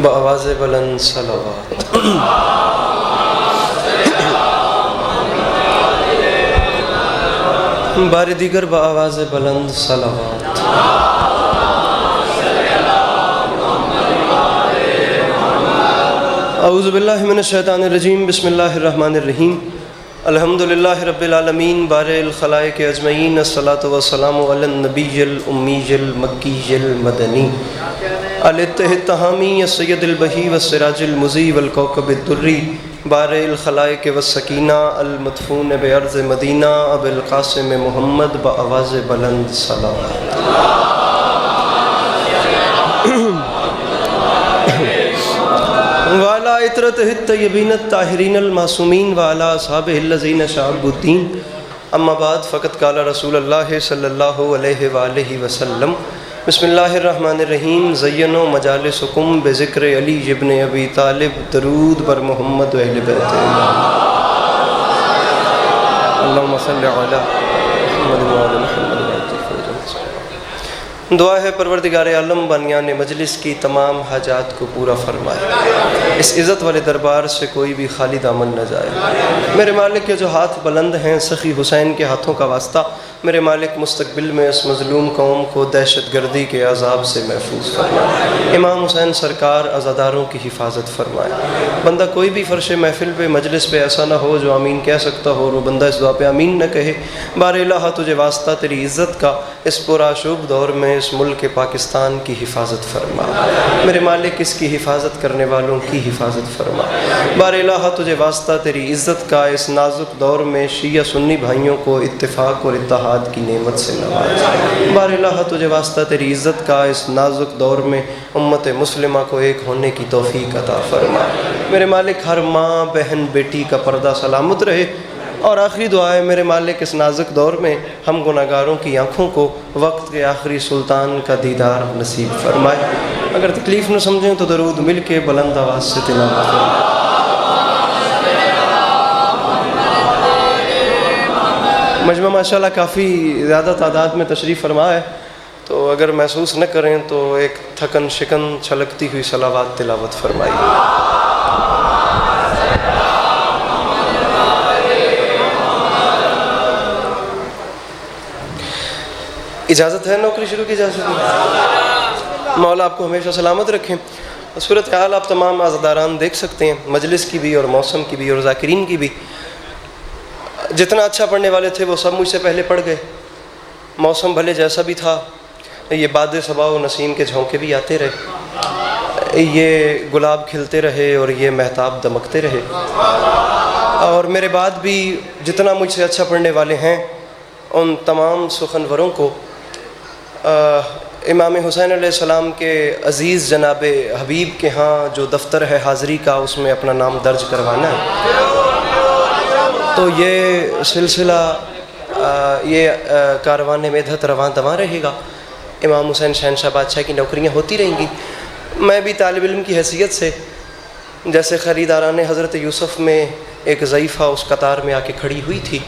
بآواز بلند صلوات۔ بار دیگر بآواز بلند صلوات۔ اعوذ باللہ من الشیطان الرجیم، بسم اللہ الرحمن الرحیم۔ الحمدللہ رب العالمین، بارئ الخلائق اجمعین، الصلاۃ والسلام علی النبی الامی المکی المدنی الاتحاد التہامی السید البہی والسراج المضی والکوكب الدری، بارئ الخلائق والسکینہ المدفون بارض مدینہ ابو القاسم محمد بآواز بلند صلوات۔ وعلی عطرتہ الطیبین الطاہرین المعصومین وعلی اصحابہ الذین شعبوا الدین، اما بعد فقد قال رسول اللہ صلی اللہ علیہ وآلہ وسلم، بسم اللہ الرحمن الرحیم، زینوا مجالسکم بذکر علی ابن ابی طالب، درود بر محمد و اہل بیت اللہم صلی علی محمد و آل محمد۔ دعا ہے پروردگار عالم بانیان مجلس کی تمام حاجات کو پورا فرمائے، اس عزت والے دربار سے کوئی بھی خالی دامن نہ جائے۔ میرے مالک کے جو ہاتھ بلند ہیں، سخی حسین کے ہاتھوں کا واسطہ، میرے مالک مستقبل میں اس مظلوم قوم کو دہشت گردی کے عذاب سے محفوظ فرمائے، امام حسین سرکار عزاداروں کی حفاظت فرمائے۔ بندہ کوئی بھی فرش محفل پہ مجلس پہ ایسا نہ ہو جو آمین کہہ سکتا ہو اور وہ بندہ اس دعا پہ آمین نہ کہے۔ بار الہ تجھے واسطہ تیری عزت کا، اس پرآشوب دور میں اس ملک پاکستان کی حفاظت فرما، میرے مالک اس کی حفاظت کرنے والوں کی حفاظت فرما۔ بار الہ تجھے واسطہ تیری عزت کا، اس نازک دور میں شیعہ سنی بھائیوں کو اتفاق اور اتحاد کی نعمت سے نواز۔ بار الہ تجھے واسطہ تیری عزت کا، اس نازک دور میں امت مسلمہ کو ایک ہونے کی توفیق عطا فرما۔ میرے مالک ہر ماں بہن بیٹی کا پردہ سلامت رہے، اور آخری دعا ہے میرے مالک اس نازک دور میں ہم گناہگاروں کی آنکھوں کو وقت کے آخری سلطان کا دیدار نصیب فرمائے۔ اگر تکلیف نہ سمجھیں تو درود مل کے بلند آواز سے تلاوت فرمائے۔ مجمع ماشاءاللہ کافی زیادہ تعداد میں تشریف فرما ہے، تو اگر محسوس نہ کریں تو ایک تھکن شکن چھلکتی ہوئی صلوات تلاوت فرمائیے۔ اجازت ہے نوکری شروع کی جا سکتی؟ مولا آپ کو ہمیشہ سلامت رکھیں۔ صورتحال آپ تمام عزاداران دیکھ سکتے ہیں، مجلس کی بھی اور موسم کی بھی اور ذاکرین کی بھی۔ جتنا اچھا پڑھنے والے تھے وہ سب مجھ سے پہلے پڑھ گئے، موسم بھلے جیسا بھی تھا، یہ باد صبا و نسیم کے جھونکے بھی آتے رہے، یہ گلاب کھلتے رہے اور یہ مہتاب دمکتے رہے، اور میرے بعد بھی جتنا مجھ سے اچھا پڑھنے والے ہیں ان تمام سخنوروں کو امام حسین علیہ السلام کے عزیز جناب حبیب کے ہاں جو دفتر ہے حاضری کا، اس میں اپنا نام درج کروانا ہے۔ تو یہ سلسلہ، یہ کاروان مدحت رواں دواں رہے گا، امام حسین شہنشاہ بادشاہ کی نوکریاں ہوتی رہیں گی۔ میں بھی طالب علم کی حیثیت سے، جیسے خریداران حضرت یوسف میں ایک ضعیفہ اس قطار میں آ کے کھڑی ہوئی تھی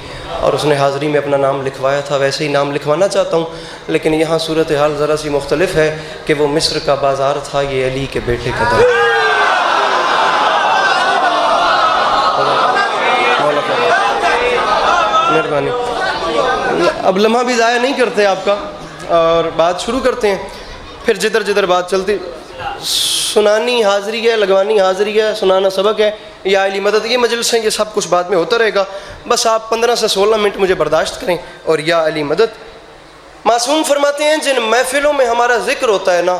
اور اس نے حاضری میں اپنا نام لکھوایا تھا، ویسے ہی نام لکھوانا چاہتا ہوں، لیکن یہاں صورتحال ذرا سی مختلف ہے کہ وہ مصر کا بازار تھا، یہ علی کے بیٹے کا در۔ مہربانی، اب لمحہ بھی ضائع نہیں کرتے آپ کا، اور بات شروع کرتے ہیں۔ پھر جدھر جدھر بات چلتی، سنانی حاضری ہے، لگوانی حاضری ہے، سنانا سبق ہے، یا علی مدد، یہ مجلس ہیں، یہ سب کچھ بعد میں ہوتا رہے گا، بس آپ 15 سے 16 منٹ مجھے برداشت کریں۔ اور یا علی مدد، معصوم فرماتے ہیں جن محفلوں میں ہمارا ذکر ہوتا ہے نا،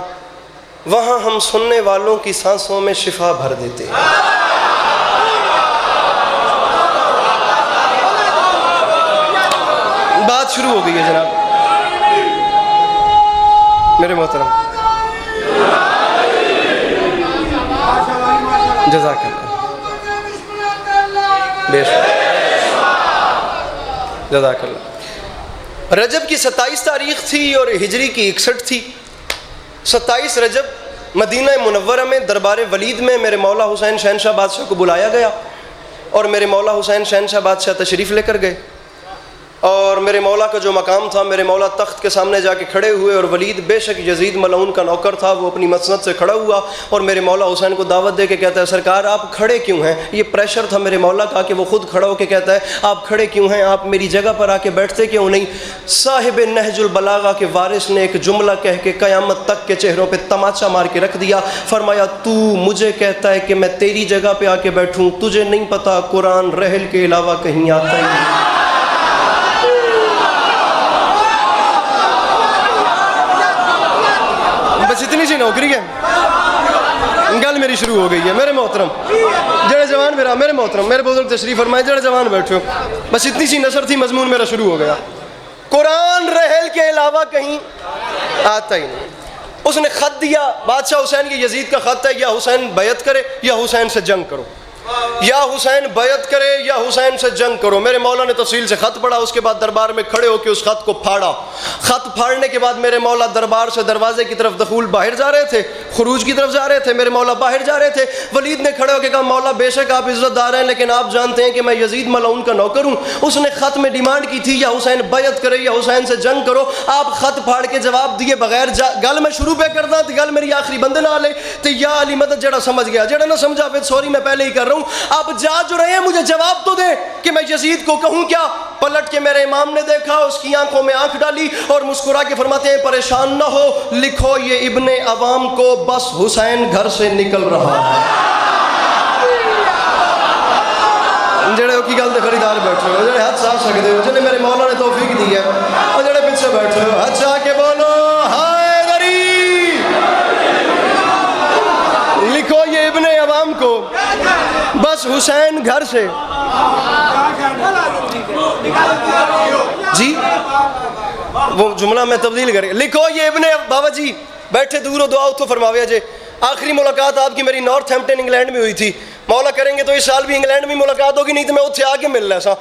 وہاں ہم سننے والوں کی سانسوں میں شفا بھر دیتے ہیں۔ بات شروع ہو گئی ہے جناب میرے محترم، جزاک اللہ، بے شک، جزاک اللہ۔ رجب کی 27 تاریخ تھی اور ہجری کی 61 تھی۔ 27 رجب مدینہ منورہ میں دربار ولید میں میرے مولا حسین شہنشاہ بادشاہ کو بلایا گیا، اور میرے مولا حسین شہنشاہ بادشاہ تشریف لے کر گئے۔ اور میرے مولا کا جو مقام تھا، میرے مولا تخت کے سامنے جا کے کھڑے ہوئے، اور ولید بے شک یزید ملعون کا نوکر تھا، وہ اپنی مسند سے کھڑا ہوا اور میرے مولا حسین کو دعوت دے کے کہتا ہے سرکار آپ کھڑے کیوں ہیں؟ یہ پریشر تھا میرے مولا کا کہ وہ خود کھڑا ہو کے کہتا ہے آپ کھڑے کیوں ہیں، آپ میری جگہ پر آ کے بیٹھتے کیوں نہیں؟ صاحب نہج البلاغہ کے وارث نے ایک جملہ کہہ کے قیامت تک کے چہروں پہ تماچا مار کے رکھ دیا، فرمایا تو مجھے کہتا ہے کہ میں تیری جگہ پہ آ کے بیٹھوں، تجھے نہیں پتا قرآن رحل کے علاوہ کہیں آتا ہی نہیں۔ بس اتنی سی نوکری ہے، گل میری شروع ہو گئی ہے۔ میرے محترم جڑے جوان میرے محترم میرے بزرگ تشریف فرمائے، جڑے جوان بیٹھے ہو، بس اتنی سی نثر تھی، مضمون میرا شروع ہو گیا۔ قرآن رحل کے علاوہ کہیں آتا ہی نہیں۔ اس نے خط دیا بادشاہ حسین کے، یزید کا خط ہے، یا حسین بیعت کرے یا حسین سے جنگ کرو، یا حسین بیعت کرے یا حسین سے جنگ کرو۔ میرے مولا نے تفصیل سے خط پڑھا، اس کے بعد دربار میں کھڑے ہو کے اس خط کو پھاڑا۔ خط پھاڑنے کے بعد میرے مولا دربار سے دروازے کی طرف دخول باہر جا رہے تھے، خروج کی طرف جا رہے تھے، میرے مولا باہر جا رہے تھے۔ ولید نے کھڑے ہو کے کہا مولا بے شک آپ عزت دار ہیں، لیکن آپ جانتے ہیں کہ میں یزید ملعون کا نوکر ہوں۔ اس نے خط میں ڈیمانڈ کی تھی یا حسین بیعت کرے یا حسین سے جنگ کرو، آپ خط پھاڑ کے جواب دیے بغیر گل میں شروع پہ کردا تے گل میری آخری بندے نہ لے تے یا علی مدد جڑا سمجھ گیا، جڑا نہ سمجھا پھر سوری میں پہلے ہی کر رہا ہوں۔ آپ جا جو رہے ہیں مجھے جواب تو دیں کہ میں یزید کو کہوں کیا؟ پلٹ کے میرے امام نے دیکھا، اس کی آنکھوں میں آنکھ ڈالی اور مسکرا کے فرماتے ہیں پریشان نہ ہو، لکھو یہ ابن عوام کو، بس حسین گھر سے نکل رہا ہے۔ جڑے ہو کی گل دے خریدار بیٹھے ہو، جڑے ہاتھ صاف سکتے ہو، جنہیں میرے مولا نے توفیق دی ہے، اور جڑے پیچھے بیٹھے ہو ہاتھ چاہ کے بولو حیدری، لکھو یہ ابن عوام کو، بس حسین گھر سے۔ جی وہ جملہ میں تبدیل کرے، لکھو یہ ابن بابا جی بیٹھے دور و دعا اتو فرماویا جے۔ آخری ملاقات آپ کی میری نارتھ ہیمپٹن انگلینڈ میں ہوئی تھی، مولا کریں گے تو اس سال بھی انگلینڈ میں ملاقات ہوگی، نہیں تو میں اتھے آ کے مل رہا سا۔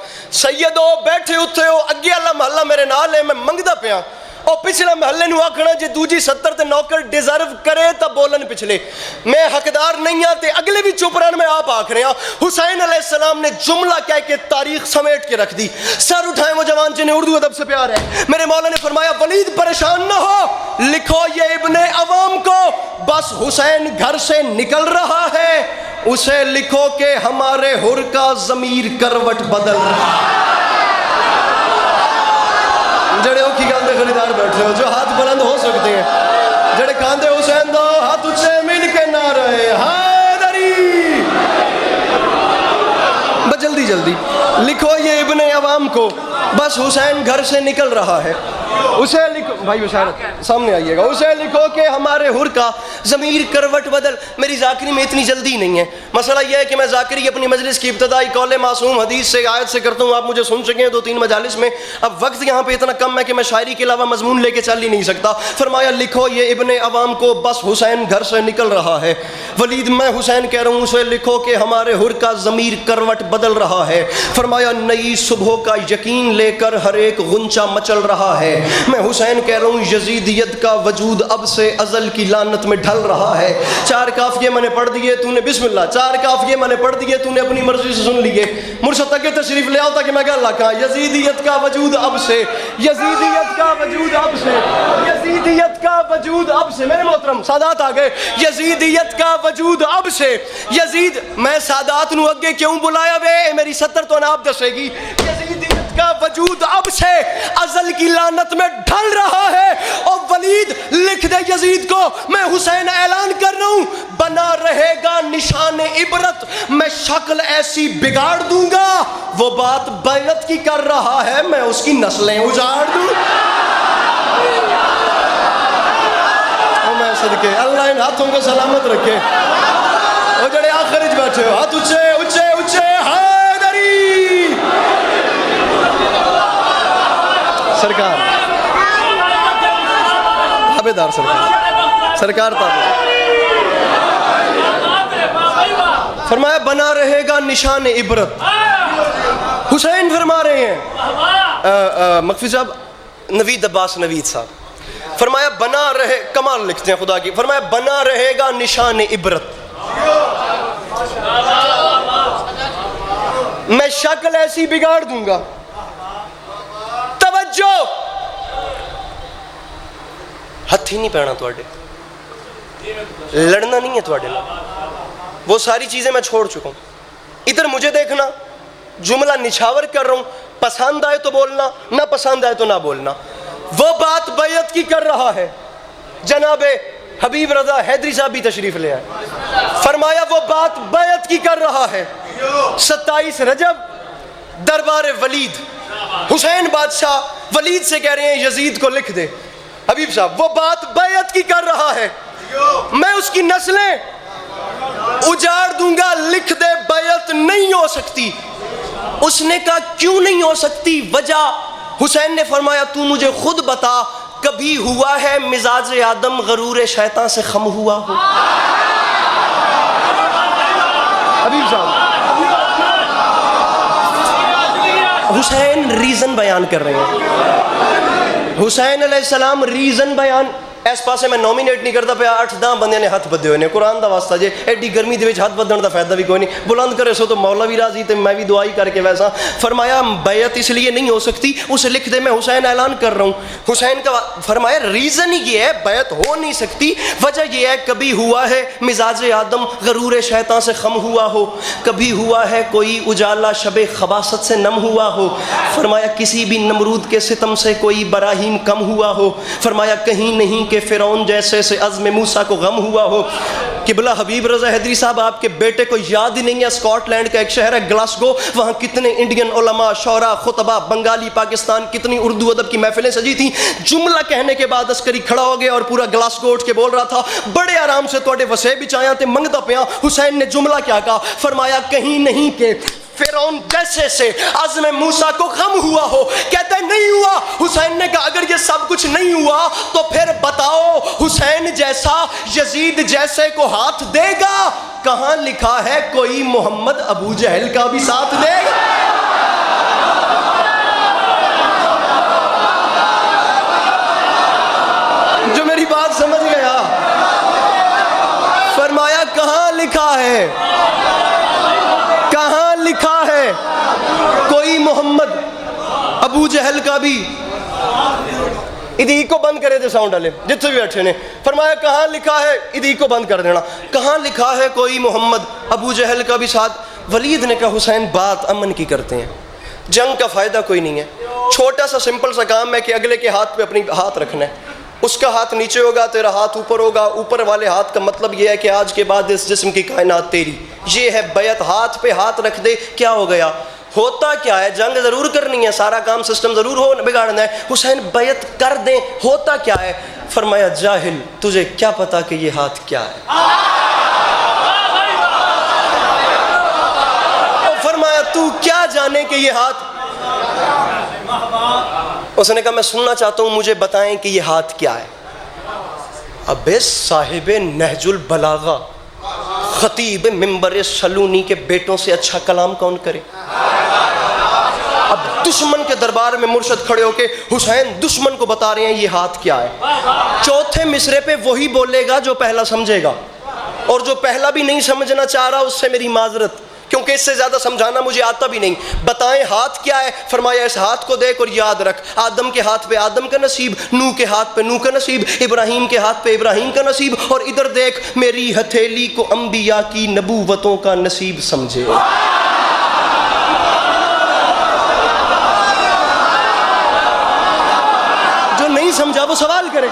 سید ہو بیٹھے اتھے ہو، اگے اللہ محلہ میرے نال ہے، میں منگدا پیا، اور پچھلا محلے نو آکھنا جے دوجی 70 تے نوکر ڈیزرو کرے تا بولن پچھلے، میں حقدار نہیں ہاں تے اگلے بھی چپ رہن، میں آپ آکھ رہے ہیں۔ حسین علیہ السلام نے جملہ کہہ کے تاریخ سمیٹ کے رکھ دی۔ سر اٹھائیں وہ جوان جنہیں اردو ادب سے پیار ہے۔ میرے مولا نے فرمایا ولید پریشان نہ ہو، لکھو یہ ابن عوام کو، بس حسین گھر سے نکل رہا ہے، اسے لکھو کہ ہمارے حر کا ضمیر کروٹ بدل رہا ہے۔ جڑے ہو کی گل دے خریدار بیٹھے ہو، جو ہاتھ بلند ہو سکتے ہیں، جڑے کاندے حسین دو ہاتھ اچھے مل کے نہ رہے حیدری، بس جلدی جلدی لکھو یہ ابن عوام کو، بس حسین گھر سے نکل رہا ہے، اسے لکھو، بھائی بشارت سامنے آئیے گا، اسے لکھو کہ ہمارے حر کا ضمیر کروٹ بدل۔ میری ذاکری میں اتنی جلدی نہیں ہے، مسئلہ یہ ہے کہ میں ذاکری اپنی مجلس کی ابتدائی قول معصوم حدیث سے آیت سے کرتا ہوں، آپ مجھے سن چکے ہیں 2-3 مجالس میں، اب وقت یہاں پہ اتنا کم ہے کہ میں شاعری کے علاوہ مضمون لے کے چل ہی نہیں سکتا۔ فرمایا لکھو یہ ابن عوام کو، بس حسین گھر سے نکل رہا ہے۔ ولید میں حسین کہہ رہا ہوں، اسے لکھو کہ ہمارے حر کا ضمیر کروٹ بدل رہا ہے۔ فرمایا نئی صبح کا یقین لے کر ہر ایک غنچہ مچل رہا ہے۔ میں حسین کہہ رہا ہوں یزیدیت کا وجود اب سے ازل کی لعنت میں ڈھل رہا ہے۔ 4 قافیے میں نے پڑھ دیے، تو نے بسم اللہ 4 قافیے میں نے پڑھ دیے، تو نے اپنی مرضی سے سن لیے، مرشد تک تشریف لے آؤ تاکہ میں گل لکھاں۔ یزیدیت کا وجود اب سے، یزیدیت کا وجود اب سے، یزیدیت کا وجود اب سے، میرے محترم سادات آ گئے، یزیدیت کا وجود اب سے۔ یزید میں سادات نو اگے کیوں بلایا وے، میری 70 تو ناب دسے گی۔ یزیدیت کا وجود اب سے ازل کی لعنت میں ڈھل رہا ہے، اور ولید لکھ دے یزید کو، میں حسین اعلان کر رہا ہوں بنا رہے گا نشان عبرت، میں شکل ایسی بگاڑ دوں گا، وہ بات بیعت کی کر رہا ہے، میں اس کی نسلیں اجاڑ دوں۔ میں صدقے اللہ ان ہاتھوں کو سلامت رکھے، اور جڑے آخر اچ بیٹھے ہو ہاتھ اچھے اچھے اچھے، حیدری سرکار تابعدار، سرکار تابعدار۔ فرمایا بنا رہے گا نشان عبرت، حسین فرما رہے ہیں، مخفی صاحب نوید عباس نوید صاحب، فرمایا بنا رہے، کمال لکھتے ہیں خدا کی، فرمایا بنا رہے گا نشان عبرت، میں شکل ایسی بگاڑ دوں گا، ہاتھ ہی نہیں پینا تواڈے، لڑنا نہیں ہے تواڈے نال، وہ ساری چیزیں میں چھوڑ چکا ہوں۔ ادھر مجھے دیکھنا، جملہ نچھاور کر رہا ہوں، پسند آئے تو بولنا، نہ پسند آئے تو نہ بولنا۔ وہ بات بیعت کی کر رہا ہے، جناب حبیب رضا حیدری صاحب بھی تشریف لے آئے، فرمایا وہ بات بیعت کی کر رہا ہے۔ 27 رجب دربار ولید، حسین بادشاہ ولید سے کہہ رہے ہیں یزید کو لکھ دے، حبیب صاحب وہ بات بیعت کی کر رہا ہے، میں اس کی نسلیں اجاڑ دوں گا، لکھ دے بیعت نہیں ہو سکتی۔ اس نے کہا کیوں نہیں ہو سکتی، وجہ؟ حسین نے فرمایا تو مجھے خود بتا، کبھی ہوا ہے مزاج آدم غرور شیطان سے خم ہوا ہو؟ حبیب صاحب حسین ریزن بیان کر رہے ہیں، حسین علیہ السلام ریزن بیان، اس پاسے میں نومینیٹ نہیں کرتا پیا، 8-10 بندے نے ہاتھ بدے ہوئے نے، قرآن دا واسطہ جے ایڈی گرمی دے وچ ہاتھ بدن دا فائدہ بھی کوئی نہیں، بلند کرے سو تو مولا بھی راضی تے میں بھی دعائی کر کے ویسا۔ فرمایا بیعت اس لیے نہیں ہو سکتی، اسے لکھ دے، میں حسین اعلان کر رہا ہوں۔ حسین کا فرمایا ریزن یہ ہے بیعت ہو نہیں سکتی، وجہ یہ ہے کبھی ہوا ہے مزاج آدم غرور شیطان سے خم ہوا ہو، کبھی ہوا ہے کوئی اجالا شب خباثت سے نم ہوا ہو، فرمایا کسی بھی نمرود کے ستم سے کوئی براہیم کم ہوا ہو، فرمایا کہیں نہیں کہ فرعون جیسے سے عزم موسیٰ کو غم ہوا ہو۔ قبلہ حبیب رضا حیدری صاحب آپ کے بیٹے کو یاد ہی نہیں ہے، اسکاٹ لینڈ کا ایک شہر ہے گلاسگو، وہاں کتنے انڈین علماء، شعراء، خطبہ، بنگالی پاکستان، کتنی اردو ادب کی محفلیں سجی تھیں۔ جملہ کہنے کے بعد عسکری کھڑا ہو گیا اور پورا گلاسگو اٹھ کے بول رہا تھا بڑے آرام سے توڑے وسے بچایا تے منگدا پیاں۔ حسین نے جملہ کیا کہا، فرمایا کہیں نہیں کہ فرعون جیسے سے عزم موسیٰ کو غم ہوا ہو، کہتے ہیں نہیں ہوا۔ حسین نے کہا اگر یہ سب کچھ نہیں ہوا تو پھر بتاؤ حسین جیسا یزید جیسے کو ہاتھ دے گا؟ کہاں لکھا ہے کوئی محمد ابو جہل کا بھی ساتھ دے گا؟ جو میری بات سمجھ گیا، فرمایا کہاں لکھا ہے، کہاں لکھا ہے کوئی محمد ابو جہل کا بھی؟ ادھی کو بند کرے دے ساؤنڈ والے جتنے بھی اٹھے نے، فرمایا کہاں لکھا ہے، ادھی کو بند کر دینا، کہاں لکھا ہے کوئی محمد ابو جہل کا بھی ساتھ؟ ولید نے کہا حسین بات امن کی کرتے ہیں، جنگ کا فائدہ کوئی نہیں ہے، چھوٹا سا سمپل سا کام ہے کہ اگلے کے ہاتھ پہ اپنی ہاتھ رکھنا ہے، اس کا ہاتھ نیچے ہوگا، تیرا ہاتھ اوپر ہوگا، اوپر والے ہاتھ کا مطلب یہ ہے کہ آج کے بعد اس جسم کی کائنات تیری، یہ ہے بیعت۔ ہاتھ پہ ہاتھ رکھ دے، کیا ہو گیا؟ ہوتا کیا ہے؟ جنگ ضرور کرنی ہے، سارا کام سسٹم ضرور ہو بگاڑنا ہے، حسین بیعت کر دیں، ہوتا کیا ہے؟ فرمایا جاہل تجھے کیا پتا کہ یہ ہاتھ کیا ہے؟ فرمایا تو کیا جانے کہ یہ ہاتھ؟ اس نے کہا میں سننا چاہتا ہوں، مجھے بتائیں کہ یہ ہاتھ کیا ہے۔ ابے صاحب نہج البلاغہ، خطیب منبر سلونی کے بیٹوں سے اچھا کلام کون کرے؟ اب دشمن کے دربار میں مرشد کھڑے ہو کے حسین دشمن کو بتا رہے ہیں یہ ہاتھ کیا ہے۔ چوتھے مصرے پہ وہی بولے گا جو پہلا سمجھے گا، اور جو پہلا بھی نہیں سمجھنا چاہ رہا اس سے میری معذرت، کیونکہ اس سے زیادہ سمجھانا مجھے آتا بھی نہیں۔ بتائیں ہاتھ کیا ہے؟ فرمایا اس ہاتھ کو دیکھ اور یاد رکھ، آدم کے ہاتھ پہ آدم کا نصیب، نوح کے ہاتھ پہ نوح کا نصیب، ابراہیم کے ہاتھ پہ ابراہیم کا نصیب، اور ادھر دیکھ میری ہتھیلی کو انبیاء کی نبوتوں کا نصیب سمجھے۔ جو نہیں سمجھا وہ سوال کرے۔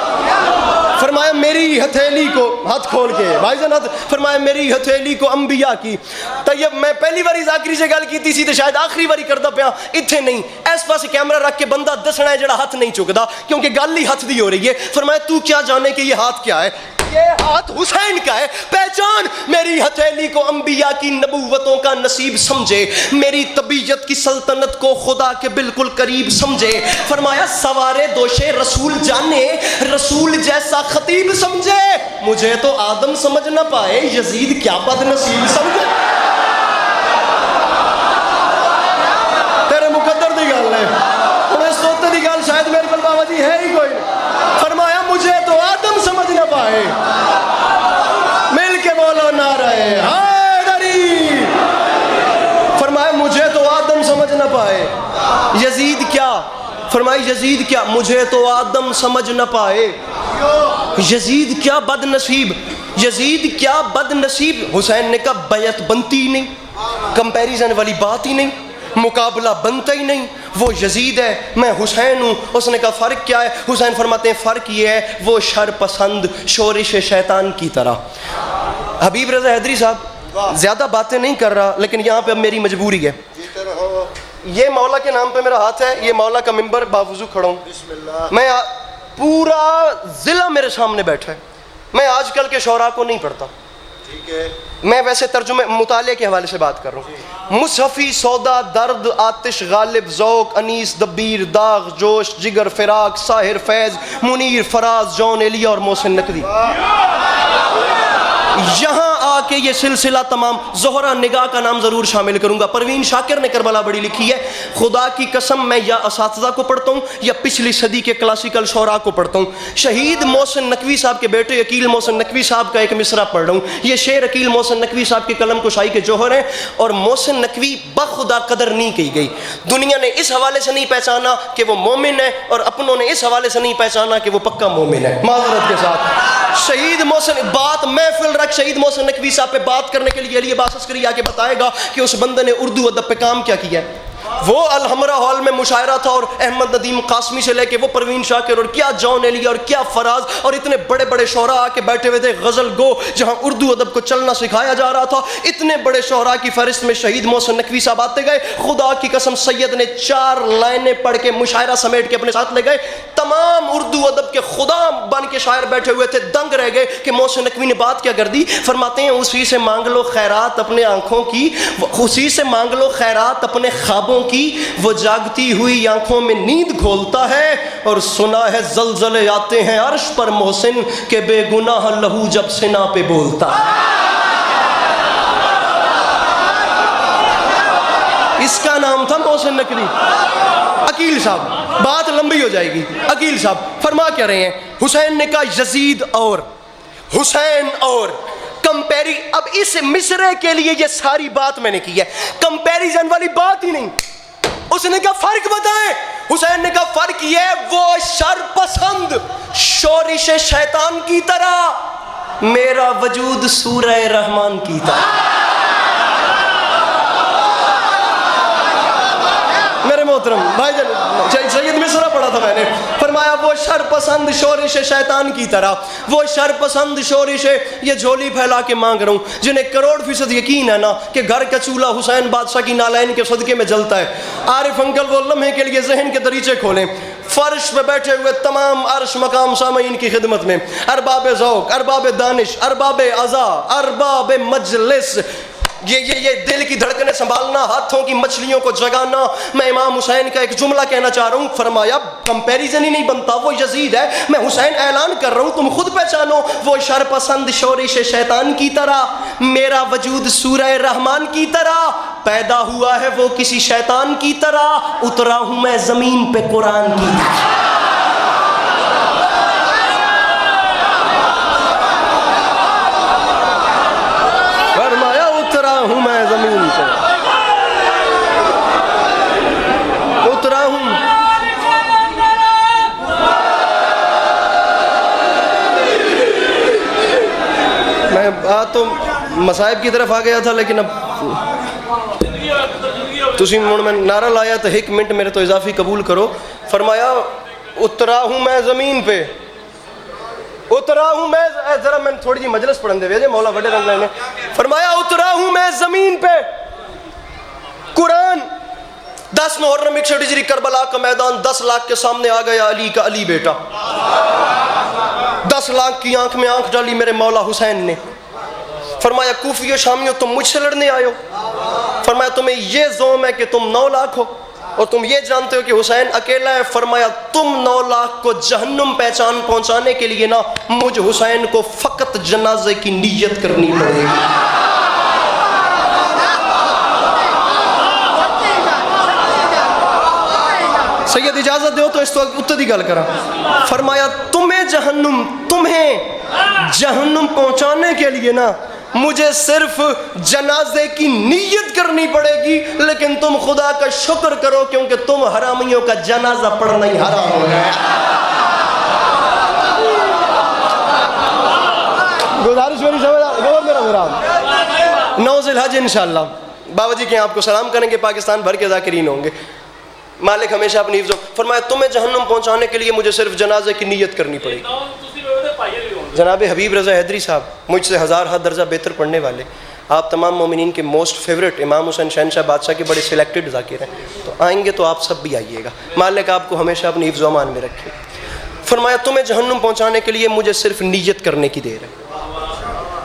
فرمایا میری ہتھیلی کو، ہاتھ کھول کے بھائی جان، فرمایا میری ہتھیلی کو انبیاء کی۔ طیب میں پہلی باری ذاکری سے گل کیتی سی تے شاید آخری باری کردا پیا، اتھے نہیں، اس پاسے کیمرہ رکھ کے بندہ دسنا ہے جڑا ہاتھ نہیں چکدا، کیونکہ گل ہی ہاتھ دی ہو رہی ہے۔ فرمایا تو کیا جانے کہ یہ ہاتھ کیا ہے؟ یہ ہاتھ حسین کا ہے، پہچان میری ہتھیلی کو انبیاء کی نبوتوں کا نصیب سمجھے، میری طبیعت کی سلطنت کو خدا کے بالکل قریب سمجھے۔ فرمایا سوارے دوشے رسول جانے، رسول جیسا خطیب سمجھے، مجھے تو آدم سمجھ نہ پائے، یزید کیا بد نصیب سمجھے۔ تیرے مقدر دی گل ہے، انہیں سوتے دی گل شاید میرے کو بابا جی ہے ہی کوئی۔ فرمایا مجھے تو آدم سمجھ نہ پائے، مل کے بولو نعرہ حیدری۔ فرمایا مجھے تو آدم سمجھ نہ پائے، یزید کیا؟ فرمایا یزید کیا؟ مجھے تو آدم سمجھ نہ پائے۔ یزید کیا بد نصیب، یزید کیا بد نصیب. حسین نے کہا بیعت بنتی ہی نہیں، کمپیریزن والی بات ہی نہیں، مقابلہ بنتا ہی نہیں. وہ یزید ہے، میں حسین ہوں. اس نے کہا فرق کیا ہے؟ حسین فرماتے ہیں فرق یہ ہے وہ شر پسند شورش شیطان کی طرح. حبیب رضا حیدری صاحب زیادہ باتیں نہیں کر رہا، لیکن یہاں پہ اب میری مجبوری ہے. یہ مولا کے نام پہ میرا ہاتھ ہے، یہ مولا کا ممبر، باوضو کھڑا ہوں. میں پورا ضلع میرے سامنے بیٹھا ہے. میں آج کل کے شعراء کو نہیں پڑھتا، میں ویسے ترجمے مطالعے کے حوالے سے بات کر رہا ہوں. مصحفی سودا درد آتش غالب ذوق انیس دبیر داغ جوش جگر فراق ساحر فیض منیر فراز جون ایلیا اور محسن نقوی. یہاں آ کے یہ سلسلہ تمام. زہرا نگاہ کا نام ضرور شامل کروں گا. پروین شاکر نے کربلا بڑی لکھی ہے. خدا کی قسم میں یا اساتذہ کو پڑھتا ہوں یا پچھلی صدی کے کلاسیکل شعراء کو پڑھتا ہوں. شہید محسن نقوی صاحب کے بیٹے عقیل محسن نقوی صاحب کا ایک مصرع پڑھ رہا ہوں. یہ شعر عقیل محسن نقوی صاحب کی قلم کشائی کے جوہر ہیں. اور محسن نقوی بخدا قدر نہیں کی گئی. دنیا نے اس حوالے سے نہیں پہچانا کہ وہ مومن ہے، اور اپنوں نے اس حوالے سے نہیں پہچانا کہ وہ پکا مومن ہے. معذرت کے ساتھ شہید محسن بات محفل رکھ شہید محسن نقوی صاحب پہ بات کرنے کے لیے علی عباس عسکری آ کے بتائے گا کہ اس بندے نے اردو ادب پہ کام کیا کیا ہے. وہ الحمرہ ہال میں مشاعرہ تھا، اور احمد ندیم قاسمی سے لے کے وہ پروین شاکر اور کیا جون ایلیا اور کیا فراز اور اتنے بڑے بڑے شعراء آ کے بیٹھے ہوئے تھے. غزل گو جہاں اردو ادب کو چلنا سکھایا جا رہا تھا، اتنے بڑے شعراء کی فہرست میں شہید محسن نقوی صاحب آتے گئے. خدا کی قسم سید نے 4 لائنیں پڑھ کے مشاعرہ سمیٹ کے اپنے ساتھ لے گئے. تمام اردو ادب کے خدا بن کے شاعر بیٹھے ہوئے تھے، دنگ رہ گئے کہ محسن نقوی نے بات کیا کر دی. فرماتے ہیں اسی سے مانگ لو خیرات اپنے آنکھوں کی، اسی سے مانگ لو خیرات اپنے خوابوں کی، وہ جاگتی ہوئی آنکھوں میں نیند کھولتا ہے. اور سنا ہے زلزلے آتے ہیں عرش پر محسن کہ بے گناہ لہو جب سنا پہ بولتا. اس کا نام تھا محسن نقوی. عقیل صاحب بات لمبی ہو جائے گی. عقیل صاحب فرما کیا رہے ہیں؟ حسین نے کہا یزید اور حسین اور کمپیری. اب اس مصرے کے لیے یہ ساری بات میں نے کی ہے، کمپیریزن والی بات ہی نہیں. اس نے کہا فرق بتائیں. حسین نے کہا فرق یہ وہ شر پسند شورش شیطان کی طرح، میرا وجود سورہ رحمان کی طرح. میرے محترم بھائی جان سید مصرع پڑھا تھا میں نے. فرمایا وہ شر پسند شورش شیطان کی طرح، وہ شر پسند شورش. یہ جھولی پھیلا کے مانگ رہا ہوں جنہیں 100% یقین ہے نا کہ گھر کا چولہا حسین بادشاہ کی نالین کے صدقے میں جلتا ہے. عارف انکل وہ لمحے کے لیے ذہن کے دریچے کھولیں. فرش پہ بیٹھے ہوئے تمام عرش مقام سامعین کی خدمت میں، ارباب ذوق، ارباب دانش، ارباب عزا، ارباب مجلس، یہ دل کی دھڑکنیں سنبھالنا، ہاتھوں کی مچھلیوں کو جگانا. میں امام حسین کا ایک جملہ کہنا چاہ رہا ہوں. فرمایا کمپیریزن ہی نہیں بنتا، وہ یزید ہے، میں حسین اعلان کر رہا ہوں، تم خود پہچانو. وہ شر پسند شورش شیطان کی طرح، میرا وجود سورہ رحمان کی طرح. پیدا ہوا ہے وہ کسی شیطان کی طرح، اترا ہوں میں زمین پہ قرآن کی طرح. ہوں میں زمین پہ اترا ہوں. میں تو مصائب کی طرف آ گیا تھا، لیکن اب تسی مڑ میں نعرہ لایا تو 1 منٹ میرے تو اضافی قبول کرو. فرمایا اترا ہوں میں زمین پہ، اترا ہوں میں. ذرا میں تھوڑی جی مجلس پڑھن دے وے مولا بڑے رنگ نے. فرمایا اترا ہوں میں زمین پہ قرآن. 10 محرم 61 ہجری کربلا کا میدان، 10 لاکھ کے سامنے آ گیا علی کا علی بیٹا. 10 لاکھ کی آنکھ میں آنکھ ڈالی میرے مولا حسین نے. فرمایا کوفی و شامیوں تم مجھ سے لڑنے آئے ہو. فرمایا تمہیں یہ زوم ہے کہ تم 9 لاکھ ہو اور تم یہ جانتے ہو کہ حسین اکیلا ہے. فرمایا تم 9 لاکھ کو جہنم پہچان پہنچانے کے لیے نا مجھ حسین کو فقط جنازے کی نیت کرنی پڑے گی. سید اجازت دو تو اس وقت اتر دی گل کرا. فرمایا تمہیں جہنم پہنچانے کے لیے نا مجھے صرف جنازے کی نیت کرنی پڑے گی، لیکن تم خدا کا شکر کرو کیونکہ تم حرامیوں کا جنازہ پڑھنا ہی حرام ہو گیا ہے. پروگرام 9 ذی الحج انشاءاللہ بابا جی کے آپ کو سلام کریں گے، پاکستان بھر کے ذاکرین ہوں گے۔ مالک ہمیشہ اپنی حفظ فرمایا تمہیں جہنم پہنچانے کے لیے مجھے صرف جنازے کی نیت کرنی پڑے گی۔ جناب حبیب رضا حیدری صاحب مجھ سے 1000 درجہ بہتر پڑھنے والے، آپ تمام مومنین کے موسٹ فیوریٹ، امام حسین شہنشاہ بادشاہ کے بڑے سلیکٹڈ ذاکر ہیں، تو آئیں گے تو آپ سب بھی آئیے گا۔ مالک آپ کو ہمیشہ اپنی حفظ و امان میں رکھے۔ فرمایا تمہیں جہنم پہنچانے کے لیے مجھے صرف نیت کرنے کی دیر ہے۔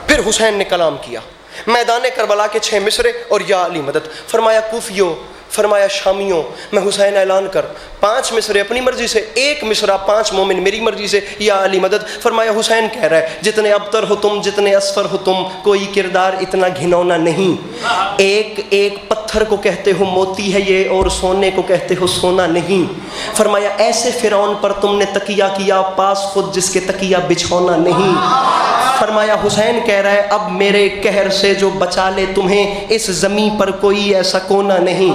پھر حسین نے کلام کیا، میدان کربلا کے 6 مصرے اور یا علی مدد۔ فرمایا کوفیوں، فرمایا شامیوں، میں حسین اعلان کر 5 مصرے اپنی مرضی سے، 1 مصرع 5 مومن میری مرضی سے، یا علی مدد۔ فرمایا حسین کہہ رہا ہے جتنے ابتر ہو تم، جتنے اسفر ہو تم، کوئی کردار اتنا گھنونا نہیں۔ ایک ایک پتھر کو کہتے ہو موتی ہے یہ، اور سونے کو کہتے ہو سونا نہیں۔ فرمایا ایسے فرعون پر تم نے تکیہ کیا، پاس خود جس کے تکیہ بچھونا نہیں۔ فرمایا حسین کہہ رہا ہے اب میرے قہر سے جو بچا لے تمہیں، اس زمین پر کوئی ایسا کونا نہیں۔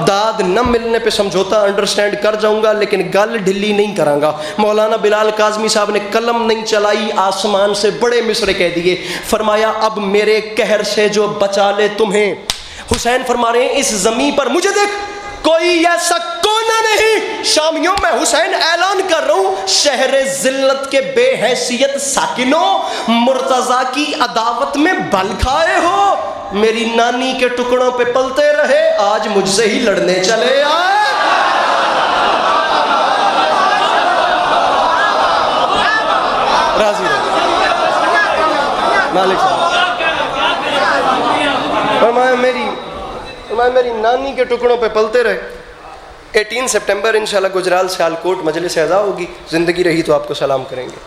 داد نہ ملنے پہ سمجھوتا انڈرسٹینڈ کر جاؤں گا، لیکن گل ڈھلی نہیں کراں گا۔ مولانا بلال کاظمی صاحب نے قلم نہیں چلائی، آسمان سے بڑے مصرے کہہ دیے۔ فرمایا اب میرے قہر سے جو بچا لے تمہیں۔ حسین فرما رہے ہیں اس زمین پر مجھے دیکھ کوئی ایسا کونا نہیں۔ شامیوں میں حسین اعلان کر رہا ہوں، شہر ذلت کے بے حیثیت ساکنوں، مرتضیٰ کی عداوت میں بل کھائے ہو، میری نانی کے ٹکڑوں پہ پلتے رہے، آج مجھ سے ہی لڑنے چلے آئے۔ راضی رہے مالک صاحب فرمایا میری نانی کے ٹکڑوں پہ پلتے رہے۔ 18 سپٹمبر انشاءاللہ گجرال سیالکوٹ مجلس اعزاء ہوگی، زندگی رہی تو آپ کو سلام کریں گے۔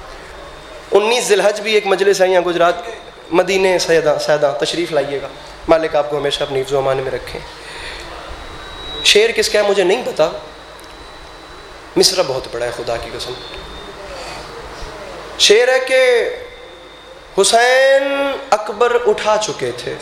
19 ذی الحج بھی ایک مجلس ہے یہاں گجرات مدینہ سیدہ، تشریف لائیے گا۔ مالک آپ کو ہمیشہ اپنی حفظ و امان میں رکھیں۔ شعر کس کا ہے مجھے نہیں پتا، مصرع بہت بڑا ہے خدا کی قسم۔ شعر ہے کہ حسین اکبر اٹھا چکے تھے،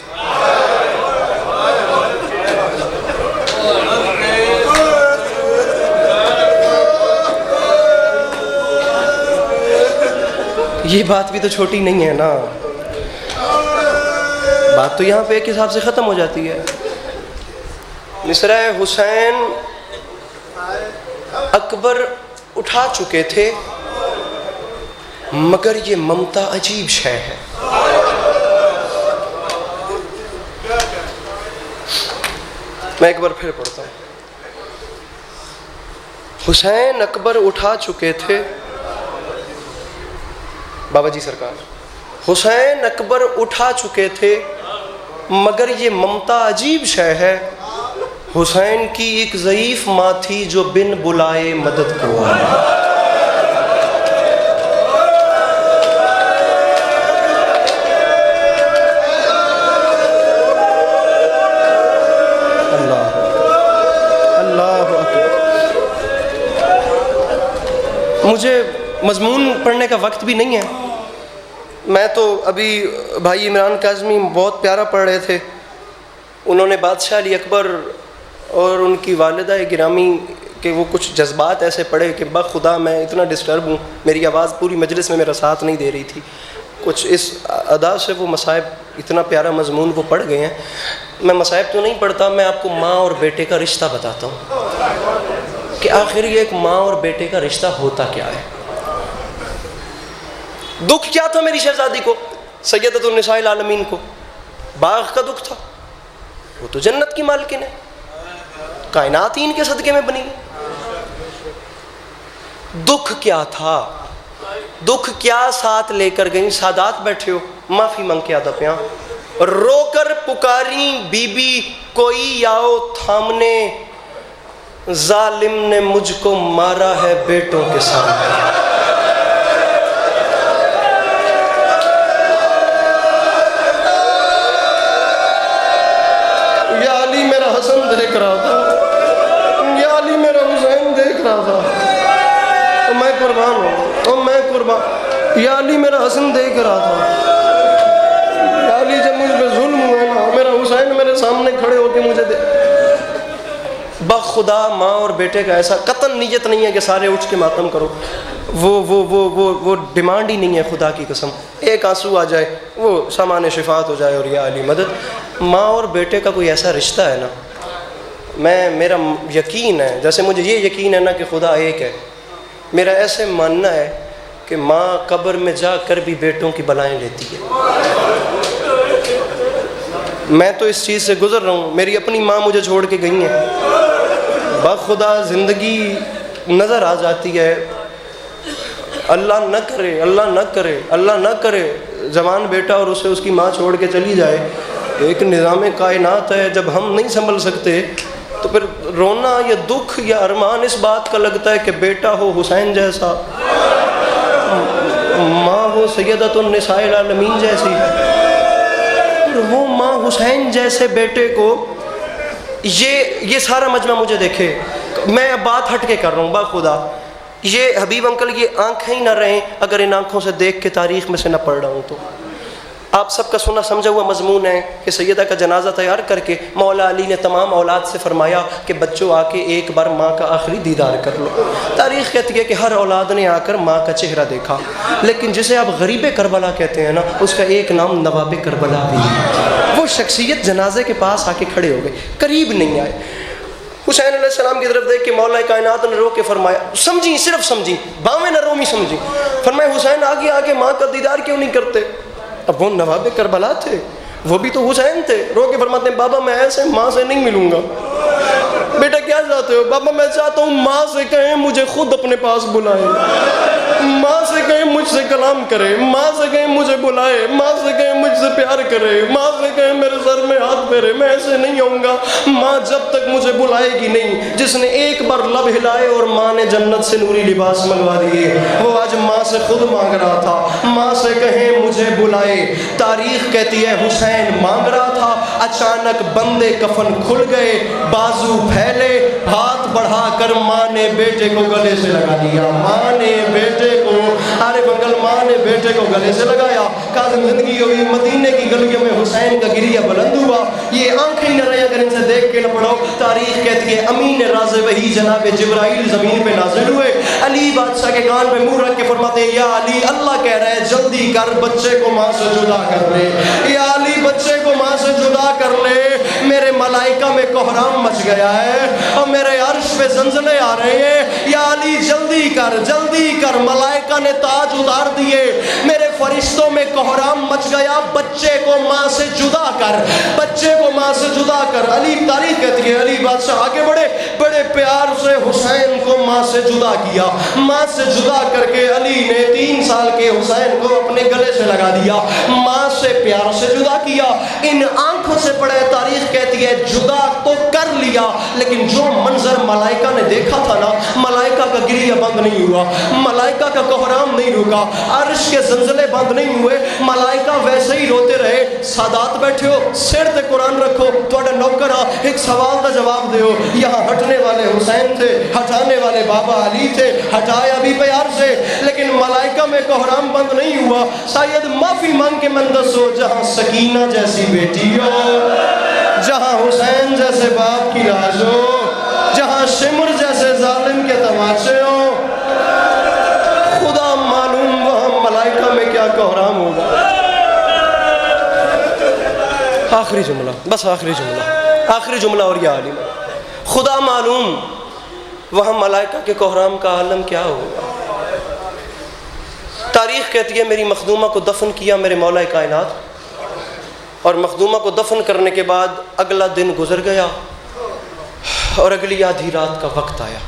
یہ بات بھی تو چھوٹی نہیں ہے نا، بات تو یہاں پہ ایک حساب سے ختم ہو جاتی ہے۔ مصرع حسین اکبر اٹھا چکے تھے، مگر یہ ممتا عجیب شے ہے۔ میں ایک بار پھر پڑھتا ہوں۔ حسین اکبر اٹھا چکے تھے، بابا جی سرکار، حسین اکبر اٹھا چکے تھے، مگر یہ ممتا عجیب شے ہے۔ حسین کی ایک ضعیف ماں تھی جو بن بلائے مدد کو آئی۔ اللہ اکبر۔ مجھے مضمون پڑھنے کا وقت بھی نہیں ہے، میں تو ابھی بھائی عمران کاظمی بہت پیارا پڑھ رہے تھے، انہوں نے بادشاہ علی اکبر اور ان کی والدہ گرامی کہ وہ کچھ جذبات ایسے پڑھے کہ بخدا میں اتنا ڈسٹرب ہوں، میری آواز پوری مجلس میں میرا ساتھ نہیں دے رہی تھی، کچھ اس ادا سے وہ مصائب، اتنا پیارا مضمون وہ پڑھ گئے ہیں۔ میں مصائب تو نہیں پڑھتا، میں آپ کو ماں اور بیٹے کا رشتہ بتاتا ہوں کہ آخر یہ ایک ماں اور بیٹے کا رشتہ ہوتا کیا ہے۔ دکھ کیا تھا میری شہزادی کو، سیدۃ النساء العالمین کو؟ باغ کا دکھ تھا، وہ تو جنت کی مالکن ہے، کائنات ہی ان کے صدقے میں بنی۔ دکھ کیا تھا، دکھ کیا ساتھ لے کر گئیں؟ سادات بیٹھے ہو، معافی مانگ کے آدھا پیاں، رو کر پکاری بی بی کوئی آؤ تھامنے، ظالم نے مجھ کو مارا ہے بیٹوں کے سامنے۔ یا علی میرا حسن دیکھ رہا تھا، یا علی میرا حسین دیکھ رہا تھا، تو میں قربان ہوں، تو میں قربان۔ یا علی میرا حسن دیکھ رہا تھا، یا علی جب مجھ پہ ظلم ہوئے نا، میرا حسین میرے سامنے کھڑے ہو کے مجھے بخدا ماں اور بیٹے کا ایسا قطعاً نیت نہیں ہے کہ سارے اٹھ کے ماتم کرو، وہ ڈیمانڈ ہی نہیں ہے خدا کی قسم. ایک آنسو آ جائے وہ سامان شفاعت ہو جائے اور یا علی مدد. ماں اور بیٹے کا کوئی ایسا رشتہ ہے نا, میرا یقین ہے, جیسے مجھے یہ یقین ہے نا کہ خدا ایک ہے, میرا ایسے ماننا ہے کہ ماں قبر میں جا کر بھی بیٹوں کی بلائیں لیتی ہے. میں تو اس چیز سے گزر رہا ہوں, میری اپنی ماں مجھے چھوڑ کے گئی ہیں, بخدا زندگی نظر آ جاتی ہے. اللہ نہ کرے, اللہ نہ کرے, اللہ نہ کرے جوان بیٹا اور اسے اس کی ماں چھوڑ کے چلی جائے. ایک نظام کائنات ہے, جب ہم نہیں سنبھل سکتے تو پھر رونا یا دکھ یا ارمان اس بات کا لگتا ہے کہ بیٹا ہو حسین جیسا, ماں ہو سیدۃ النساء العالمین جیسی. وہ ماں حسین جیسے بیٹے کو, یہ سارا مجمع مجھے دیکھے, میں اب بات ہٹ کے کر رہا ہوں بخدا. یہ حبیب انکل یہ آنکھیں ہی نہ رہیں اگر ان آنکھوں سے دیکھ کے تاریخ میں سے نہ پڑھ رہا ہوں تو. آپ سب کا سنا سمجھا ہوا مضمون ہے کہ سیدہ کا جنازہ تیار کر کے مولا علی نے تمام اولاد سے فرمایا کہ بچوں آ کے ایک بار ماں کا آخری دیدار کر لو. تاریخ کہتی ہے کہ ہر اولاد نے آ کر ماں کا چہرہ دیکھا, لیکن جسے آپ غریب کربلا کہتے ہیں نا, اس کا ایک نام نواب کربلا بھی ہے. وہ شخصیت جنازے کے پاس آ کے کھڑے ہو گئے, قریب نہیں آئے. حسین علیہ السلام کی طرف دیکھ کے مولا کائنات نے رو کے فرمایا, سمجھی صرف سمجھی, باویں نہ رومی سمجھی, فرمایا حسین آگے آگے ماں کا دیدار کیوں نہیں کرتے؟ اب وہ نواب کربلا تھے, وہ بھی تو حسین تھے. رو کے فرماتے ہیں بابا میں ایسے ماں سے نہیں ملوں گا. بیٹا کیا چاہتے ہو؟ بابا میں چاہتا ہوں ماں سے کہیں مجھے خود اپنے پاس بلائے, ماں سے کہیں مجھ سے کلام کرے, ماں سے کہیں مجھے بلائے, ماں سے کہیں مجھ سے پیار کرے, ماں سے کہیں میرے سر میں ہاتھ پھیرے. میں ایسے نہیں آؤں گا, ماں جب تک مجھے بلائے گی نہیں. جس نے ایک بار لب ہلائے اور ماں نے جنت سے نوری لباس منگوا دیے, وہ آج ماں سے خود مانگ رہا تھا ماں سے کہیں مجھے بلائے. تاریخ کہتی ہے حسین مانگ رہا تھا, اچانک بندے کفن کھل گئے, بازو پھیلے, ہاتھ بڑھا کر ماں نے بیٹے کو گلے سے لگا لیا. ماں نے بیٹے کو, ارے بنگل ماں نے بیٹے کو گلے سے لگایا. کاظم زندگی ہوئی, مدینے کی گلیوں میں حسین کا گریہ بلند ہوا. یہ آنکھیں نہ رہے اگر ان سے دیکھ کے نہ پڑھو. تاریخ کہتی ہے امین راز وحی جناب جبرائیل زمین پہ نازل ہوئے. علی بادشاہ کے کان پہ منہ رکھ کے فرماتے ہیں یا علی اللہ کہہ رہا ہے جلدی کر, بچے کو ماں سے جدا کر لے. یا علی بچے کو ماں سے جدا کر لے, میرے ملائکہ میں کوہرام مچ گیا ہے اور میرے عرش پہ زلزلے آ رہے ہیں. یا علی جلدی کر, جلدی کر, ملائکہ نے تاج اتار دیے, میرے فرشتوں میں کوہرام مچ گیا. بچے کو ماں سے جدا کر, بچے کو ماں سے جدا کر. علی تاریخ کہتی ہے علی بادشاہ آگے بڑے, بڑے پیار سے حسین کو ماں سے جدا کیا. ماں سے جدا کر کے علی نے 3 سال کے حسین کو اپنے گلے سے لگا دیا, ماں سے پیار سے جدا کیا. ان آنکھوں سے پڑھے تاریخ کہتی ہے جدا تو کر لیا, لیکن جو منظر ملائکہ نے دیکھا تھا نا, ملائکہ کا گریہ بند نہیں ہوا, ملائکہ کا کوہرام نہیں رکا, عرش کے زلزلے بند نہیں ہوئے, ملائکہ ویسے ہی روتے رہے. سادات بیٹھے ہو, سر تے قرآن رکھو, تھوڑا نوکر آ ایک سوال کا جواب دیو. یہاں ہٹنے والے حسین تھے, ہٹانے والے بابا علی تھے, ہٹایا بھی پیار سے, لیکن ملائکہ میں کوہرام بند نہیں ہوا. شاید معافی مانگ کے من دسو, جہاں سکینہ جیسی بیٹی ہو, جہاں حسین جیسے باپ کی لاش ہو, جہاں شمر جیسے ظالم کے تماشے ہو, خدا معلوم وہاں ملائکہ میں کیا کوہرام ہوگا. آخری جملہ, بس آخری جملہ, آخری جملہ اور یا علی, خدا معلوم وہاں ملائکہ کے کوہرام کا عالم کیا ہوگا. تاریخ کہتی ہے میری مخدومہ کو دفن کیا میرے مولا کائنات, اور مخدومہ کو دفن کرنے کے بعد اگلا دن گزر گیا اور اگلی آدھی رات کا وقت آیا.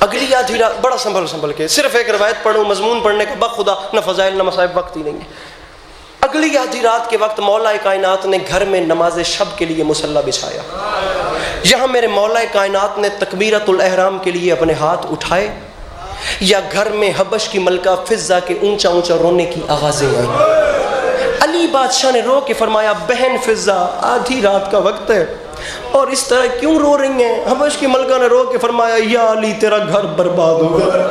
اگلی آدھی رات, بڑا سنبھل کے صرف ایک روایت پڑھوں, مضمون پڑھنے کا بخدا نہ فضائل نہ مصائب, وقت ہی نہیں ہے. اگلی آدھی رات کے وقت مولا کائنات نے گھر میں نماز شب کے لیے مصلی بچھایا. یہاں میرے مولا کائنات نے تکبیرۃ الاحرام کے لیے اپنے ہاتھ اٹھائے, یا گھر میں حبش کی ملکہ فضہ کے اونچا اونچا رونے کی آوازیں آئیں. علی بادشاہ نے رو کے فرمایا بہن فضہ آدھی رات کا وقت ہے اور اس طرح کیوں رو رہی ہیں؟ حبش کی ملکہ نے رو کے فرمایا یا علی تیرا گھر برباد ہو گیا,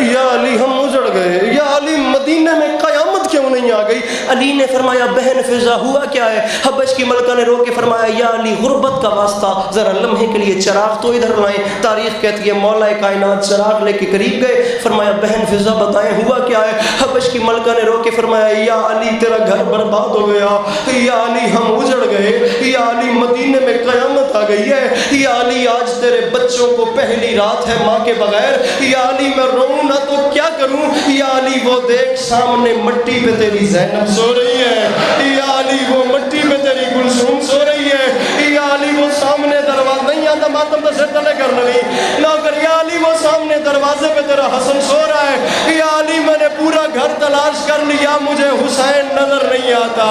یا علی ہم اجڑ گئے, یا علی مدینے میں قیامت کیوں نہیں آ گئی؟ علی نے فرمایا بہن فضا ہوا کیا ہے؟ حبش کی ملکہ نے رو کے فرمایا یا علی غربت کا واسطہ، ذرا لمحے کے لیے چراغ تو ادھر لائیں۔ تاریخ کہتی ہے مولا کائنات چراغ لے کے قریب گئے، فرمایا بہن فضا بتائیں ہوا کیا ہے؟ حبش کی ملکہ نے رو کے فرمایا یا علی تیرا گھر برباد ہو گیا، یا علی ہم اجڑ گئے، یا علی مدینے میں قیامت آ گئی ہے، یا علی آج تیرے بچوں کو پہلی رات ہے ماں کے بغیر، یا علی میں روؤں نہ تو کیا کروں، یا علی وہ دیکھ سامنے مٹی پہ تیری زینب سو رہی ہے، یا علی وہ مٹی پہ تیری کلثوم سو رہی ہے، یا علی وہ سامنے دروازہ نہیں آتا ماتم تو سر تلے کرنا نہیں نوکر، یا علی وہ سامنے دروازے پہ تیرا حسن سو رہا ہے، یا علی میں نے پورا گھر تلاش کر لیا مجھے حسین نظر نہیں آتا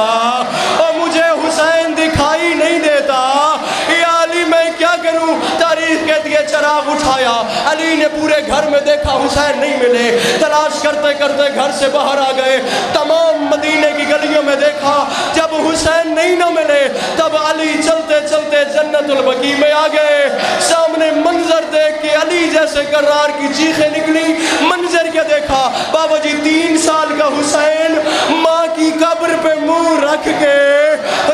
اور مجھے حسین دکھائی نہیں دیتا، یا علی میں کیا کروں؟ تاریخ کہتی ہے چراغ اٹھایا، علی نے پورے گھر میں دیکھا حسین نہیں ملے، تلاش کرتے کرتے گھر سے باہر آ گئے، تمام مدینے کی گلیوں میں دیکھا، جب حسین نہیں نہ ملے تب علی چلتے چلتے جنت البقیع میں آ گئے، سامنے منظر دیکھ کے علی جیسے کرار کی چیخیں نکلی، منظر کیا دیکھا؟ بابا جی 3 سال کا حسین ماں کی قبر پہ منہ رکھ کے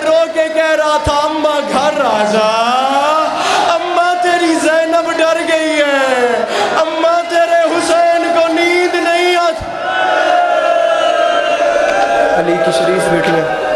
رو کے کہہ رہا تھا اماں گھر آ جا، اماں تیری زینب ڈر گئی ہے، اماں تیرے حسین کو نیند نہیں آتی۔ علی کی شریف بیٹیاں